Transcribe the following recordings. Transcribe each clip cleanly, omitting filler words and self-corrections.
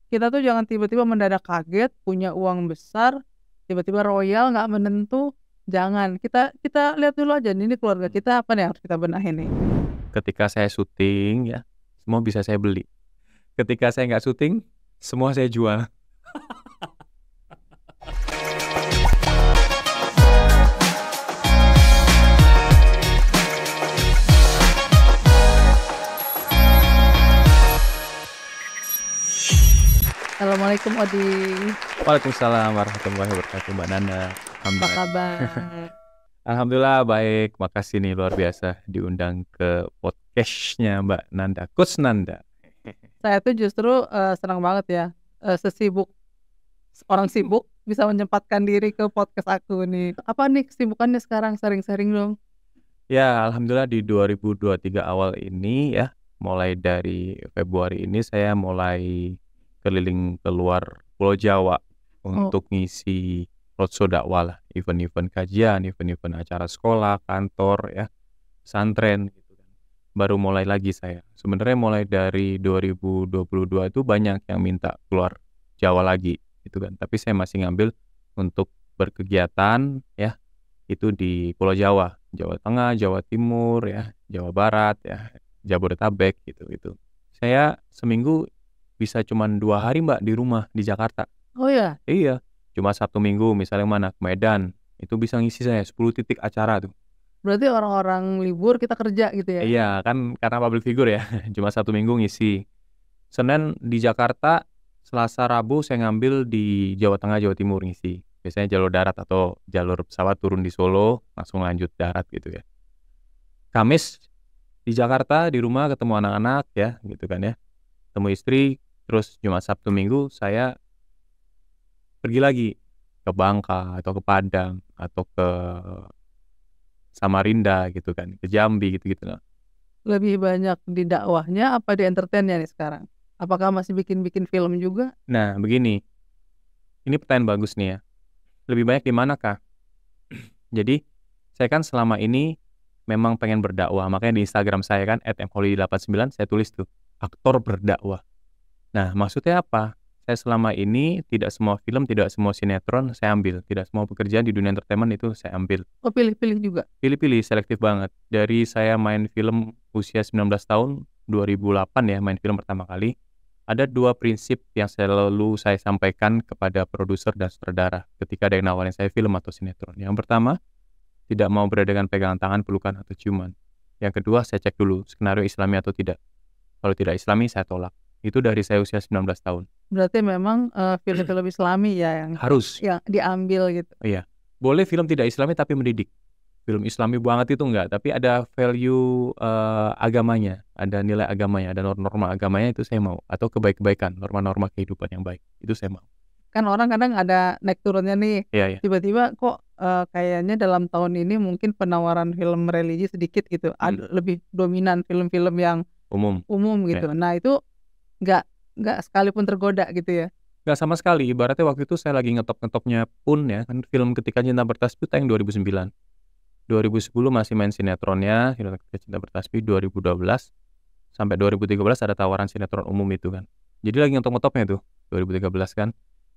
kita tuh jangan tiba-tiba mendadak kaget, punya uang besar, tiba-tiba royal nggak menentu, jangan. Kita kita lihat dulu aja, ini keluarga kita apa nih yang harus kita benahin nih. Ketika saya syuting ya, semua bisa saya beli. Ketika saya nggak syuting, semua saya jual. Assalamualaikum Odi, Waalaikumsalam warahmatullahi wabarakatuh, Mbak Nanda. apa kabar? Alhamdulillah baik, makasih nih luar biasa diundang ke podcastnya Mbak Nanda, Coach Nanda. Saya tuh justru senang banget ya, sesibuk orang sibuk bisa menyempatkan diri ke podcast aku nih. Apa nih kesibukannya sekarang? Sharing-sharing dong. Ya, alhamdulillah di 2023 awal ini ya, mulai dari Februari ini saya mulai keliling keluar Pulau Jawa untuk ngisi roadshow dakwah lah, event-event kajian, event-event acara sekolah, kantor ya, pesantren gitu kan. Baru mulai lagi saya. Sebenarnya mulai dari 2022 itu banyak yang minta keluar Jawa lagi gitu kan. Tapi saya masih ngambil untuk berkegiatan ya, itu di Pulau Jawa, Jawa Tengah, Jawa Timur ya, Jawa Barat ya, Jabodetabek gitu. Saya seminggu bisa cuman 2 hari Mbak di rumah di Jakarta. Oh ya, Iya, cuma Sabtu Minggu misalnya mana ke Medan, itu bisa ngisi saya 10 titik acara tuh. berarti orang-orang libur kita kerja gitu ya? Iya, kan karena public figure ya, cuma Sabtu Minggu ngisi. Senin di Jakarta, Selasa Rabu saya ngambil di Jawa Tengah, Jawa Timur ngisi. Biasanya jalur darat atau jalur pesawat turun di Solo, langsung lanjut darat gitu ya. Kamis di Jakarta, di rumah ketemu anak-anak ya, gitu kan ya. Ketemu istri, terus Jumat Sabtu Minggu saya pergi lagi ke Bangka atau ke Padang atau ke Samarinda gitu kan, ke Jambi gitu-gitu lah. Lebih banyak di dakwahnya apa di entertainnya nih sekarang? Apakah masih bikin-bikin film juga? Nah, begini, ini pertanyaan bagus nih ya. Lebih banyak di mana kah? Jadi, saya kan selama ini memang pengen berdakwah, makanya di Instagram saya kan @mholly89 saya tulis tuh, aktor berdakwah. Nah, maksudnya apa? Saya selama ini tidak semua film, tidak semua sinetron saya ambil, tidak semua pekerjaan di dunia entertainment itu saya ambil. Oh pilih-pilih juga? Pilih-pilih, selektif banget. Dari saya main film usia 19 tahun, 2008 ya main film pertama kali, ada 2 prinsip yang selalu saya sampaikan kepada produser dan sutradara ketika ada yang nawarin saya film atau sinetron. Yang pertama, tidak mau berada dengan pegangan tangan, pelukan, atau ciuman. Yang kedua, saya cek dulu skenario Islami atau tidak. Kalau tidak Islami, saya tolak. Itu dari saya usia 19 tahun. Berarti memang film-film Islami ya Harus. yang diambil gitu. Iya. Boleh film tidak Islami tapi mendidik. Film Islami banget itu enggak, tapi ada value agamanya, ada nilai agamanya, ada norma agamanya itu saya mau. Atau kebaikan, norma-norma kehidupan yang baik. Itu saya mau. Kan orang kadang ada naik turunnya nih. Iya. Tiba-tiba kok kayaknya dalam tahun ini mungkin penawaran film religi sedikit gitu. Lebih dominan film-film yang umum gitu. Nah itu nggak sekalipun tergoda gitu ya? Nggak sama sekali. Ibaratnya waktu itu saya lagi ngetop-ngetopnya pun ya kan, film Ketika Cinta Bertasbih tayang 2009. 2010 masih main sinetronnya, film Ketika Cinta Bertasbih 2012 sampai 2013 ada tawaran sinetron umum itu kan. Jadi lagi ngetop-ngetopnya tuh 2013 kan.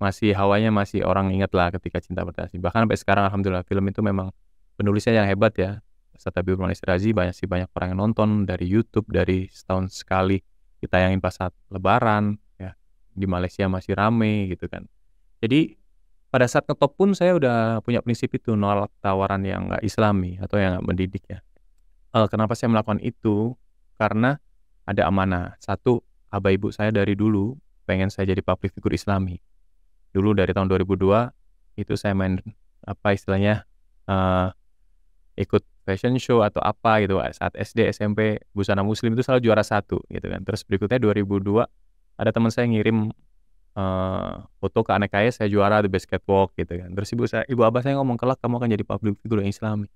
Masih hawanya masih orang ingat lah Ketika Cinta Bertasbih. Bahkan sampai sekarang alhamdulillah film itu memang penulisnya yang hebat ya. Satabir Manis Razi banyak orang yang nonton dari YouTube, dari setahun sekali ditayangin pas saat Lebaran ya. Di Malaysia masih rame gitu kan. Jadi pada saat ngetop pun saya udah punya prinsip itu, nolak tawaran yang nggak Islami atau yang nggak mendidik ya. Kenapa saya melakukan itu? Karena ada amanah. Satu, abah ibu saya dari dulu pengen saya jadi public figure Islami. Dulu dari tahun 2002 itu saya main apa istilahnya ikut fashion show atau apa gitu saat SD SMP busana muslim itu selalu juara 1 gitu kan. Terus berikutnya 2002 ada teman saya ngirim foto ke anak saya juara di best catwalk gitu kan. Terus ibu abah saya ngomong, kelak kamu akan jadi public figure yang Islami.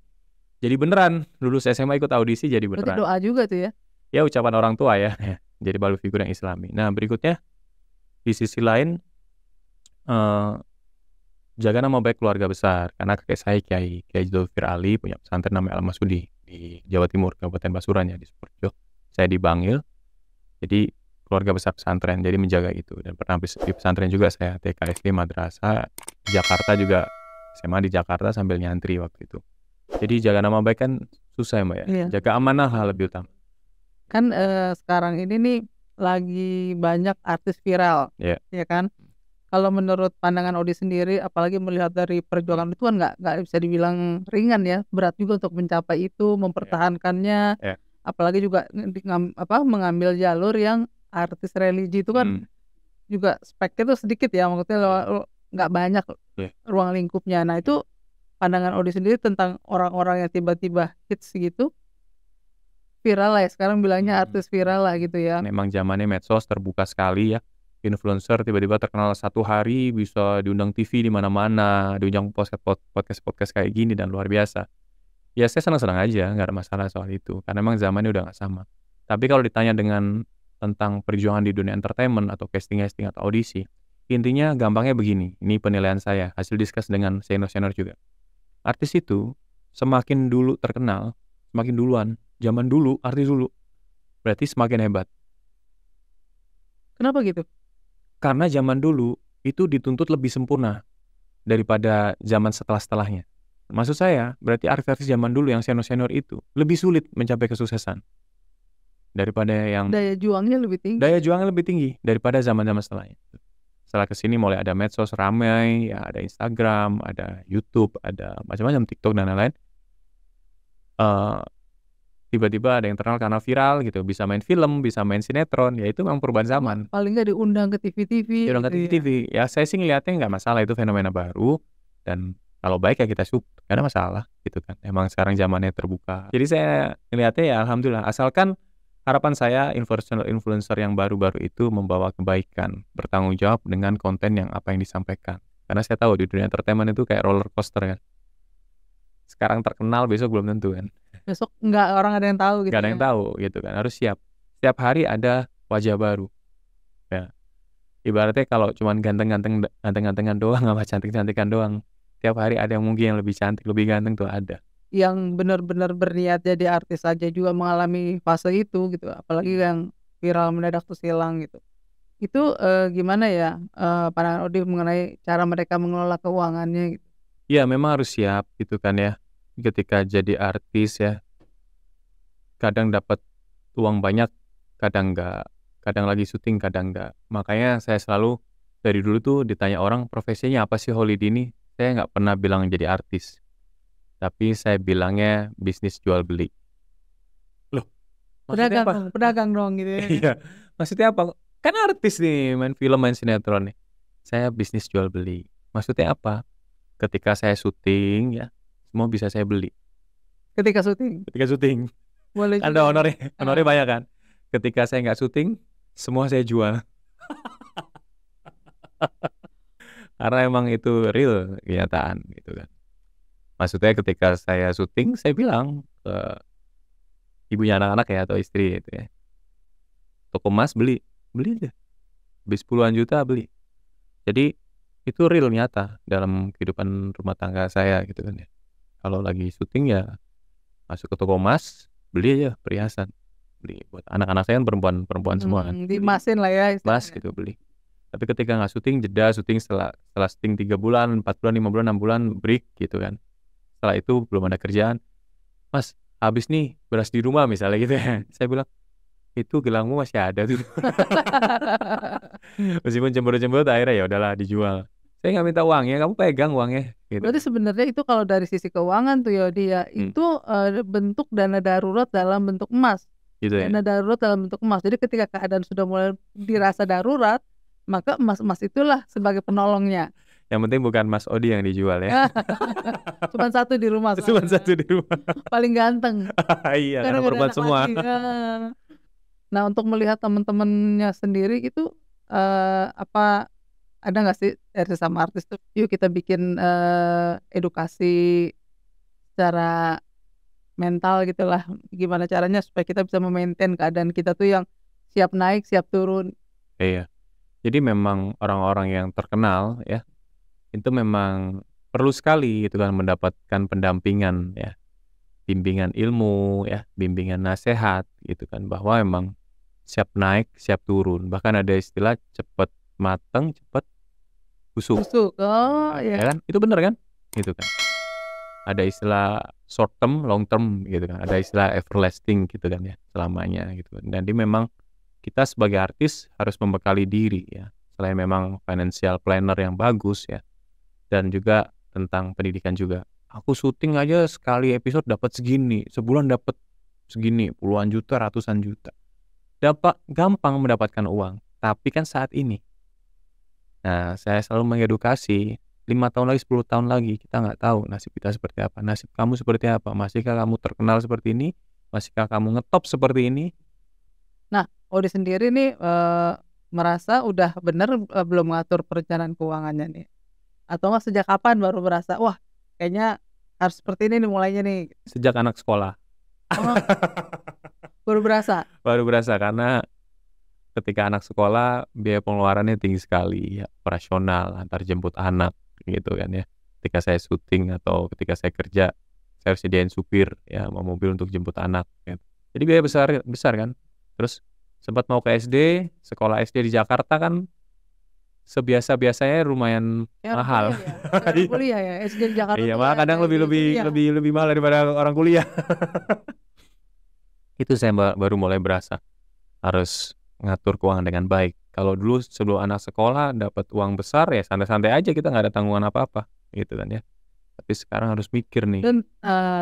Jadi beneran lulus SMA ikut audisi jadi Berarti beneran. doa juga tuh ya? Ya ucapan orang tua ya jadi public figure yang Islami. Nah berikutnya di sisi lain jaga nama baik keluarga besar, karena kakek saya Kiai Zulfir Ali punya pesantren namanya Al Masudi di Jawa Timur, Kabupaten Pasuruan ya, di Sukoharjo. Saya di Bangil. Jadi keluarga besar pesantren, jadi menjaga itu. Dan pernah di pesantren juga saya, TK, SD, madrasah. Di Jakarta juga, SMA di Jakarta sambil nyantri waktu itu. Jadi jaga nama baik kan susah ya Mbak ya. Iya. Jaga amanah hal lebih utama. Kan sekarang ini nih lagi banyak artis viral, Iya. ya kan? Kalau menurut pandangan Odi sendiri, apalagi melihat dari perjuangan itu kan nggak bisa dibilang ringan ya, berat juga untuk mencapai itu, mempertahankannya. Iya. Apalagi juga mengambil jalur yang artis religi itu kan juga speknya tuh sedikit ya, maksudnya nggak banyak ruang lingkupnya. Nah itu pandangan Odi sendiri tentang orang-orang yang tiba-tiba hits gitu, viral lah ya, sekarang bilangnya artis viral lah gitu ya. Memang zamannya medsos terbuka sekali ya. Influencer tiba-tiba terkenal satu hari bisa diundang TV di mana-mana, diundang podcast kayak gini dan luar biasa. Ya saya senang-senang aja, nggak ada masalah soal itu, karena memang zamannya udah nggak sama. Tapi kalau ditanya dengan tentang perjuangan di dunia entertainment atau casting atau audisi, intinya gampangnya begini, ini penilaian saya, hasil diskus dengan senior-senior juga. Artis itu semakin dulu terkenal, semakin duluan, zaman dulu, artis dulu, berarti semakin hebat. Kenapa gitu? Karena zaman dulu itu dituntut lebih sempurna daripada zaman setelah-setelahnya. Maksud saya, berarti artis-artis zaman dulu yang senior-senior itu lebih sulit mencapai kesuksesan daripada yang daya juangnya lebih tinggi. Daya juangnya lebih tinggi daripada zaman-zaman setelahnya. Setelah kesini mulai ada medsos ramai, ya ada Instagram, ada YouTube, ada macam-macam TikTok dan lain-lain. Tiba-tiba ada yang terkenal karena viral gitu, bisa main film, bisa main sinetron, ya itu memang perubahan zaman. Paling nggak diundang ke TV-TV. Diundang ke TV. Ya saya sih ngeliatnya nggak masalah, itu fenomena baru, dan kalau baik ya kita support, nggak ada masalah gitu kan. Emang sekarang zamannya terbuka. Jadi saya ngeliatnya ya alhamdulillah, asalkan harapan saya influencer yang baru-baru itu membawa kebaikan, bertanggung jawab dengan konten yang apa yang disampaikan. Karena saya tahu di dunia entertainment itu kayak roller coaster kan. Sekarang terkenal, besok belum tentu kan. Besok nggak orang ada yang tahu gitu. Nggak ada yang tahu gitu kan. Harus siap. Setiap hari ada wajah baru. Ya. Ibaratnya kalau cuman ganteng-gantengan doang, apa cantik-cantikan doang. Tiap hari ada yang mungkin yang lebih cantik, lebih ganteng tuh ada. Yang benar-benar berniat jadi artis aja juga mengalami fase itu gitu. Apalagi yang viral mendadak terus hilang gitu. Itu gimana ya pandangan Odi mengenai cara mereka mengelola keuangannya gitu? Ya memang harus siap gitu kan ya. Ketika jadi artis ya, kadang dapat uang banyak, kadang enggak, kadang lagi syuting, kadang enggak. Makanya saya selalu dari dulu tuh ditanya orang profesinya apa sih Holid ini, saya nggak pernah bilang jadi artis, tapi saya bilangnya bisnis jual beli. Loh, maksudnya apa? Pedagang dong gitu ya. Iya, maksudnya apa? Kan artis nih, main film, main sinetron nih. Saya bisnis jual beli. Maksudnya apa? Ketika saya syuting ya, semua bisa saya beli. Ketika syuting. Boleh Kan ada honornya banyak kan. Ketika saya nggak syuting, semua saya jual. Karena emang itu real kenyataan gitu kan. Maksudnya ketika saya syuting, saya bilang ke ibunya anak-anak ya atau istri gitu ya. Toko emas beli aja. Habis puluhan juta beli. Jadi itu real nyata dalam kehidupan rumah tangga saya gitu kan ya. Kalau lagi syuting ya masuk ke toko emas, beli aja perhiasan. Beli buat anak-anak saya kan perempuan semua kan. Dimasin lah ya istilahnya. Mas gitu beli. Tapi ketika nggak syuting, jeda syuting setelah syuting 3 bulan, 4 bulan, 5 bulan, 6 bulan break gitu kan. Setelah itu belum ada kerjaan. Mas, habis nih beras di rumah misalnya gitu ya. Saya bilang, itu gelangmu masih ada tuh. Meskipun cemberut-cemberut akhirnya ya udahlah dijual. Saya nggak minta uangnya, kamu pegang uangnya. Gitu. Berarti sebenarnya itu kalau dari sisi keuangan tuh ya dia itu bentuk dana darurat dalam bentuk emas. Gitu ya? Dana darurat dalam bentuk emas. Jadi ketika keadaan sudah mulai dirasa darurat, maka emas-emas itulah sebagai penolongnya. Yang penting bukan Mas Odi yang dijual ya. Cuman satu di rumah. Cuman satu di rumah. Paling ganteng. Iya, karena perempuan semua. Nah untuk melihat teman-temannya sendiri itu apa ada nggak sih dari sesama artis tuh, yuk kita bikin edukasi secara mental gitulah, gimana caranya supaya kita bisa memaintain keadaan kita tuh yang siap naik siap turun. Iya, jadi memang orang-orang yang terkenal ya itu memang perlu sekali gitu kan mendapatkan pendampingan ya, bimbingan ilmu ya, bimbingan nasihat gitu kan, bahwa emang siap naik, siap turun. Bahkan ada istilah cepet mateng, cepet busuk. Busuk, oh Ya ya. kan? Itu bener kan? Gitu kan. Ada istilah short term, long term gitu kan. Ada istilah everlasting gitu kan ya, selamanya gitu. Jadi memang kita sebagai artis harus membekali diri ya. Selain memang financial planner yang bagus ya, dan juga tentang pendidikan juga. Aku syuting aja sekali episode dapat segini, sebulan dapat segini, puluhan juta, ratusan juta. Dapat gampang mendapatkan uang, tapi kan saat ini. Nah, saya selalu mengedukasi 5 tahun lagi, 10 tahun lagi kita nggak tahu nasib kita seperti apa, nasib kamu seperti apa, masihkah kamu terkenal seperti ini, masihkah kamu ngetop seperti ini. Nah, Odi sendiri nih merasa udah bener belum ngatur perencanaan keuangannya nih? Atau nggak sejak kapan baru merasa, wah kayaknya harus seperti ini nih mulainya nih? Sejak anak sekolah. Oh, baru berasa? Baru berasa karena ketika anak sekolah biaya pengeluarannya tinggi sekali ya, operasional, antar jemput anak gitu kan ya. Ketika saya syuting atau ketika saya kerja, saya harus sediain supir ya, mau mobil untuk jemput anak gitu. Jadi biaya besar kan. Terus sempat mau ke SD, sekolah SD di Jakarta kan sebiasa-biasanya lumayan Ya orang mahal. kuliah ya? Ya orang kuliah ya? SD di Jakarta Iya, tuh malah ya kadang kayak di lebih kuliah. mahal daripada orang kuliah. Itu saya baru mulai berasa harus ngatur keuangan dengan baik. Kalau dulu sebelum anak sekolah dapat uang besar ya santai-santai aja, kita nggak ada tanggungan apa-apa gitu kan ya. Tapi sekarang harus mikir nih. Dan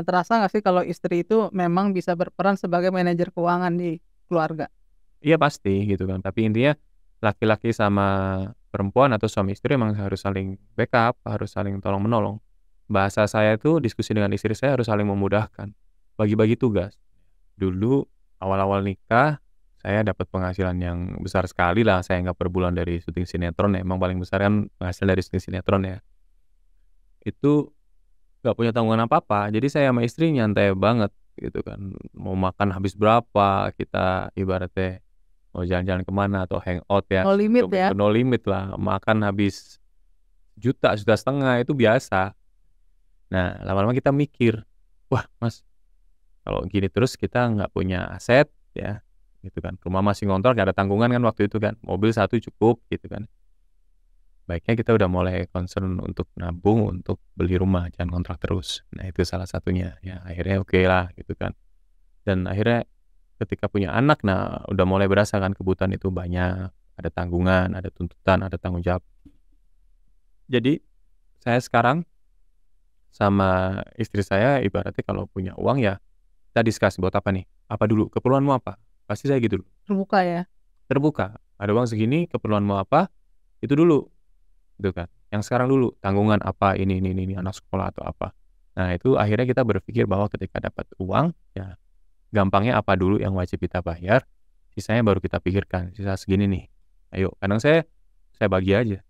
terasa nggak sih kalau istri itu memang bisa berperan sebagai manajer keuangan di keluarga? Iya pasti gitu kan. Tapi intinya laki-laki sama perempuan atau suami istri emang harus saling backup, harus saling tolong-menolong. Bahasa saya itu diskusi dengan istri saya harus saling memudahkan. Bagi-bagi tugas. Dulu awal-awal nikah saya dapat penghasilan yang besar sekali lah, saya anggap per bulan dari syuting sinetron ya, emang paling besar kan penghasilan dari syuting sinetron ya. Itu nggak punya tanggungan apa-apa, jadi saya sama istri nyantai banget gitu kan. Mau makan habis berapa, kita ibaratnya mau jalan-jalan kemana atau hangout ya, No limit Sabtu ya? Minggu no limit lah, makan habis juta, juta setengah itu biasa. Nah, lama-lama kita mikir, wah Mas, kalau gini terus kita nggak punya aset ya, gitu kan. Rumah masih ngontrak, nggak ada tanggungan kan waktu itu kan. Mobil satu cukup gitu kan. Baiknya kita udah mulai concern untuk nabung untuk beli rumah, jangan kontrak terus. Nah itu salah satunya. Ya akhirnya oke lah gitu kan. Dan akhirnya ketika punya anak, nah udah mulai berasa kan kebutuhan itu banyak. Ada tanggungan, ada tuntutan, ada tanggung jawab. Jadi saya sekarang sama istri saya ibaratnya kalau punya uang ya kita discuss buat apa nih? Apa dulu? Keperluanmu apa? Pasti saya gitu dulu. Terbuka ya? Terbuka. Ada uang segini, keperluanmu apa? Itu dulu. Gitu kan. Yang sekarang dulu, tanggungan apa, ini, anak sekolah atau apa. Nah itu akhirnya kita berpikir bahwa ketika dapat uang, ya gampangnya apa dulu yang wajib kita bayar, sisanya baru kita pikirkan, sisa segini nih. Ayo, kadang saya bagi aja.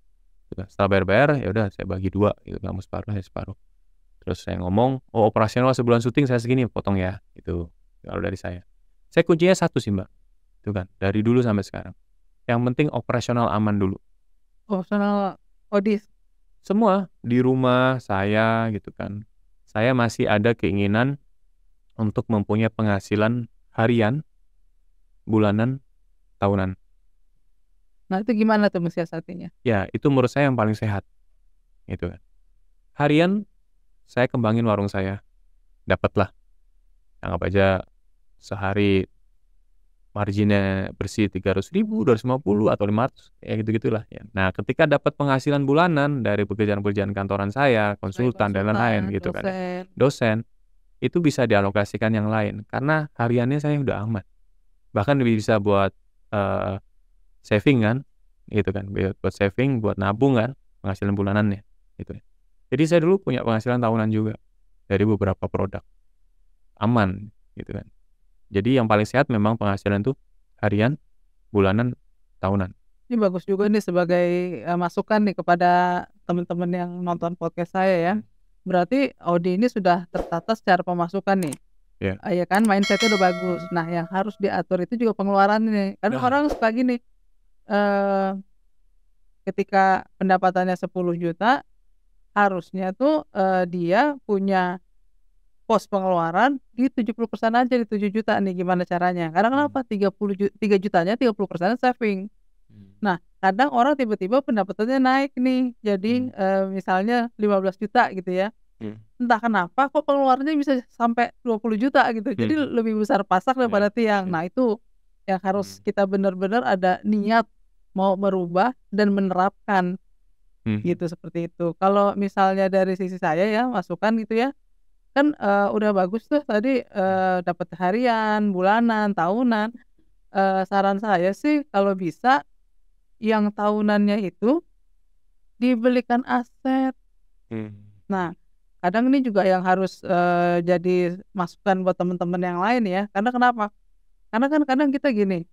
Gitu kan. Setelah bayar-bayar, ya udah saya bagi 2, gitu. Kamu separuh, saya separuh. Terus saya ngomong, oh operasional sebulan syuting saya segini, potong ya, gitu. Kalau dari saya kuncinya satu sih Mbak, itu kan, dari dulu sampai sekarang. Yang penting operasional aman dulu. Opsional Odis? Semua di rumah saya gitu kan. Saya masih ada keinginan untuk mempunyai penghasilan harian, bulanan, tahunan. Nah itu gimana tuh mensiasatinya? Ya itu menurut saya yang paling sehat, gitu kan. Harian saya kembangin warung saya, dapatlah. Anggap aja sehari marginnya bersih 300.000, 250 atau 500, ya gitu-gitulah ya. Nah, ketika dapat penghasilan bulanan dari pekerjaan-pekerjaan kantoran saya, konsultan dan lain-lain gitu kan ya, dosen, itu bisa dialokasikan yang lain karena hariannya saya udah aman. Bahkan lebih bisa buat saving kan, gitu kan, buat saving, buat nabung kan, penghasilan bulanannya, gitu ya. Jadi saya dulu punya penghasilan tahunan juga dari beberapa produk, aman, gitu kan. Jadi yang paling sehat memang penghasilan tuh harian, bulanan, tahunan. Ini bagus juga nih sebagai masukan nih kepada teman-teman yang nonton podcast saya ya. Berarti Odi ini sudah tertata secara pemasukan nih. Iya. Ya kan mindsetnya udah bagus. Nah yang harus diatur itu juga pengeluaran nih. Karena orang suka gini, ketika pendapatannya 10 juta, harusnya tuh dia punya pos pengeluaran di 70% aja, di 7 juta nih, gimana caranya? Karena kenapa? 3 jutanya 30% saving. Nah, kadang orang tiba-tiba pendapatannya naik nih, jadi misalnya 15 juta gitu ya. Entah kenapa kok pengeluarannya bisa sampai 20 juta gitu. Jadi lebih besar pasak daripada tiang. Nah, itu yang harus kita benar-benar ada niat mau merubah dan menerapkan. Gitu, seperti itu. Kalau misalnya dari sisi saya ya, masukan gitu ya, kan udah bagus tuh tadi dapat harian, bulanan, tahunan. Saran saya sih kalau bisa yang tahunannya itu dibelikan aset. Nah, kadang ini juga yang harus jadi masukan buat teman-teman yang lain ya. Karena kenapa? Karena kan kadang kita gini,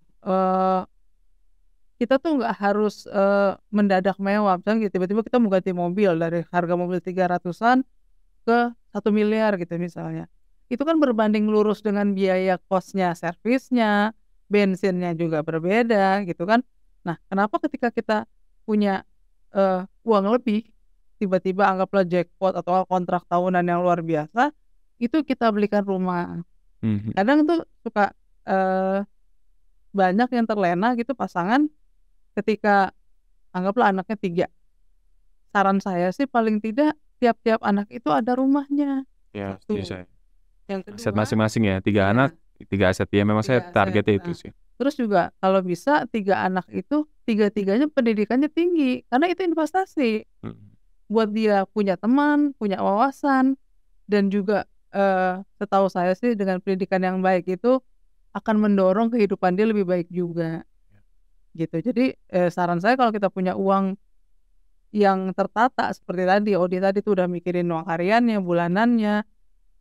kita tuh nggak harus mendadak mewah. Misalnya tiba-tiba kita mau ganti mobil dari harga mobil 300-an ke 1 miliar gitu misalnya. Itu kan berbanding lurus dengan biaya kosnya, servisnya, bensinnya juga berbeda gitu kan. Nah, kenapa ketika kita punya uang lebih, tiba-tiba anggaplah jackpot atau kontrak tahunan yang luar biasa, itu kita belikan rumah. Kadang tuh suka banyak yang terlena gitu pasangan ketika anggaplah anaknya 3. Saran saya sih paling tidak tiap-tiap anak itu ada rumahnya. Ya, Satu. Yang aset kedua, masing-masing ya, 3 anak, 3 aset ya. Memang saya 3 aset. targetnya itu Nah, sih. terus juga kalau bisa 3 anak itu 3-tiganya pendidikannya tinggi karena itu investasi. Buat dia punya teman, punya wawasan, dan juga setahu saya sih dengan pendidikan yang baik itu akan mendorong kehidupan dia lebih baik juga. Gitu. Jadi saran saya kalau kita punya uang yang tertata seperti tadi, Odi tadi tuh udah mikirin uang hariannya, bulanannya,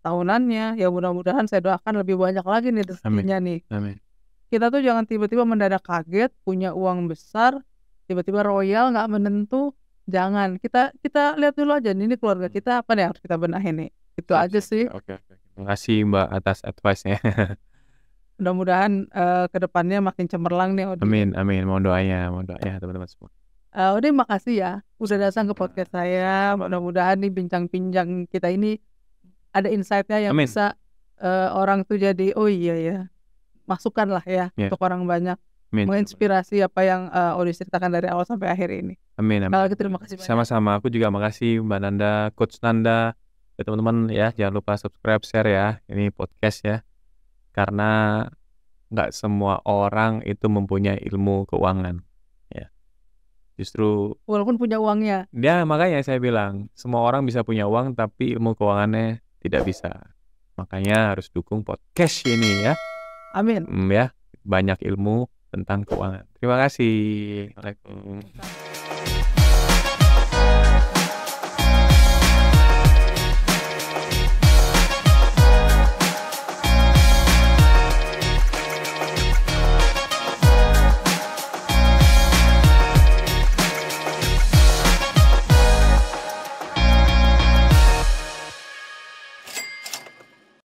tahunannya, ya mudah-mudahan saya doakan lebih banyak lagi nih rezekinya nih. Amin. Kita tuh jangan tiba-tiba mendadak kaget punya uang besar, tiba-tiba royal nggak menentu, jangan. Kita lihat dulu aja nih, ini keluarga kita apa nih yang harus kita benahin nih. Itu aja sih. Oke. Terima kasih Mbak atas advice-nya. Mudah-mudahan ke depannya makin cemerlang nih Odi. Amin. Mohon doanya teman-teman semua. Odi makasih ya udah datang ke podcast saya. Mudah-mudahan nih bincang-bincang kita ini ada insight-nya yang bisa orang tuh jadi oh iya ya, masukan lah ya untuk orang banyak. Menginspirasi apa yang Odi ceritakan dari awal sampai akhir ini. Amin. Terima kasih banyak. Sama-sama, aku juga makasih Mbak Nanda, Coach Nanda. Ya, teman-teman ya, jangan lupa subscribe, share ya ini podcast ya. Karena nggak semua orang itu mempunyai ilmu keuangan ya. Justru walaupun punya uangnya. Ya, makanya saya bilang semua orang bisa punya uang tapi ilmu keuangannya tidak bisa. Makanya harus dukung podcast ini ya. Amin. Ya, banyak ilmu tentang keuangan. Terima kasih. Waalaikumsalam.